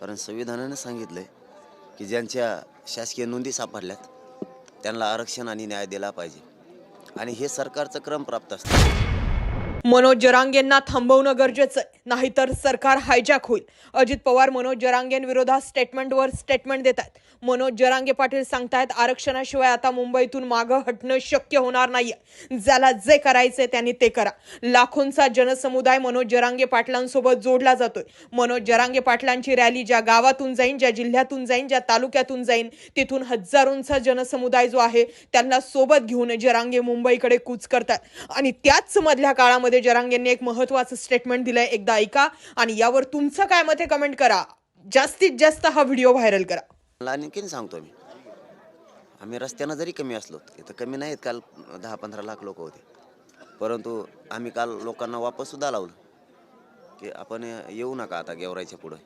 कारण संविधानाने सांगितलंय की ज्यांच्या शासकीय नोंदी सापडल्यात त्यांना आरक्षण आणि न्याय दिला पाहिजे आणि हे सरकारचं क्रमप्राप्त असतं. मनोज जरांगेंना थांबवणं गरजेचं आहे, नाहीतर सरकार हायजॅक होईल. अजित पवार मनोज जरांगेंविरोधात स्टेटमेंटवर स्टेटमेंट देत आहेत. मनोज जरांगे पाटील सांगतायत आरक्षणाशिवाय आता मुंबईतून मागं हटणं शक्य होणार नाहीये. ज्याला जे करायचंय त्यांनी ते करा. लाखोंचा जनसमुदाय मनोज जरांगे पाटलांसोबत जोडला जातोय. मनोज जरांगे पाटलांची रॅली ज्या गावातून जाईन, ज्या जिल्ह्यातून जाईन, ज्या तालुक्यातून जाईन, तिथून हजारोंचा जनसमुदाय जो आहे त्यांना सोबत घेऊन जरांगे मुंबईकडे कूच करतात आणि त्याच मधल्या काळामध्ये जरांगेंनी एक महत्त्वाचं स्टेटमेंट दिलंय. एकदा ऐका आणि यावर तुमचं काय मत आहे कमेंट करा. जास्तीत जास्त हा व्हिडिओ व्हायरल करा. मला आणखीन सांगतो आम्ही रस्त्यानं जरी कमी असलो, इथं कमी नाहीत, काल 10-15 लाख लोक होते, परंतु आम्ही काल लोकांना वापस सुद्धा लावलं की आपण येऊ नका आता गेवरायच्या पुढं.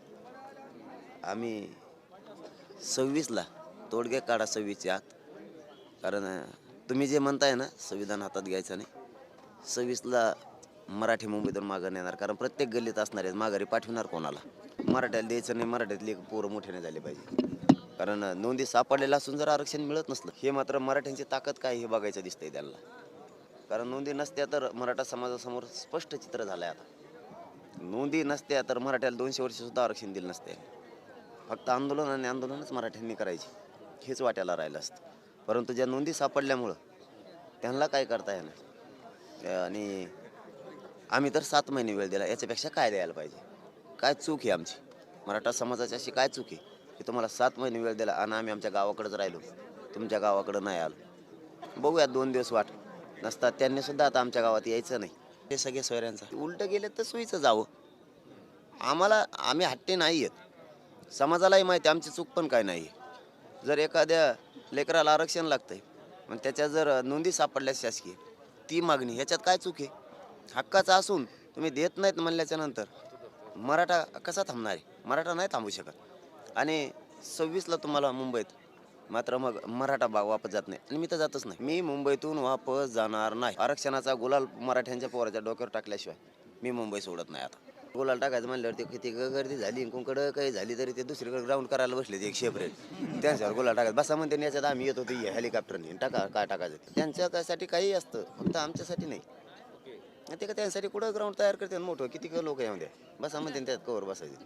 आम्ही 26ला तोडगे काढा 26च्या आत, कारण तुम्ही जे म्हणताय ना संविधान हातात घ्यायचं नाही, 26ला मराठी मुंबईतून मागं नेणार, कारण प्रत्येक गल्लीत असणार आहेत, माघारी पाठवणार कोणाला? मराठ्याला द्यायचं नाही, मराठ्यातले पोरं मोठ्याने झाले पाहिजे. कारण नोंदी सापडलेला असून जर आरक्षण मिळत नसलं, हे मात्र मराठ्यांची ताकद काय हे बघायचं दिसतंय त्यांना. कारण नोंदी नसत्या तर मराठा समाजासमोर स्पष्ट चित्र झालं आहे. आता नोंदी नसत्या तर मराठ्याला 200 वर्ष सुद्धा आरक्षण दिलं नसते. फक्त आंदोलन आणि आंदोलनच मराठ्यांनी करायची, हेच वाट्याला राहिलं असतं. परंतु ज्या नोंदी सापडल्यामुळं त्यांना काय करता येणार. आणि आम्ही तर 7 महिने वेळ दिला, याच्यापेक्षा काय द्यायला पाहिजे? काय चूक आहे आमची? मराठा समाजाची अशी काय चूक आहे की तुम्हाला 7 महिने वेळ दिला आणि आम्ही आमच्या गावाकडेच राहिलो, तुमच्या गावाकडं नाही आलो? बघूया 2 दिवस वाट नसतात, त्यांनी सुद्धा आता आमच्या गावात यायचं नाही. हे सगळे सोयऱ्यांचं उलटं गेले तर सुईचं जावं. आम्ही हट्टे नाही आहेत, समाजालाही माहिती आमची चूक पण काय नाही. जर एखाद्या लेकराला आरक्षण लागतंय मग त्याच्या जर नोंदी सापडल्या शासकीय, ती मागणी ह्याच्यात काय चूक आहे? हक्काचा असून तुम्ही देत नाहीत म्हणल्याच्या नंतर मराठा कसा थांबणार आहे? मराठा नाही थांबू शकत. आणि 26ला तुम्हाला मुंबईत मात्र मग मराठा वापस जात नाही आणि मी तर जातच नाही. मी मुंबईतून वापस जाणार नाही. आरक्षणाचा गुलाल मराठ्यांच्या पोराच्या डोक्यावर टाकल्याशिवाय मी मुंबई सोडत नाही. आता गुलाल टाकायचं म्हणल्यावर ते किती गर्दी झाली, कुंकडं काही झाली तरी ते दुसरीकडे ग्राउंड करायला बसले, एक सेपरेट त्यांच्यावर गुलाल टाकायचं. बसा म्हणते याच्यात आम्ही येतो ते हेलिकॉप्टरने टाका, काय टाकायचं त्यांच्यासाठी काही असतं, फक्त आमच्यासाठी नाही. ते का त्यांच्यासाठी कुठं ग्राउंड तयार करते मोठं, किती लोक येऊ द्या, बसा म्हणते त्यात कवर बसायचे.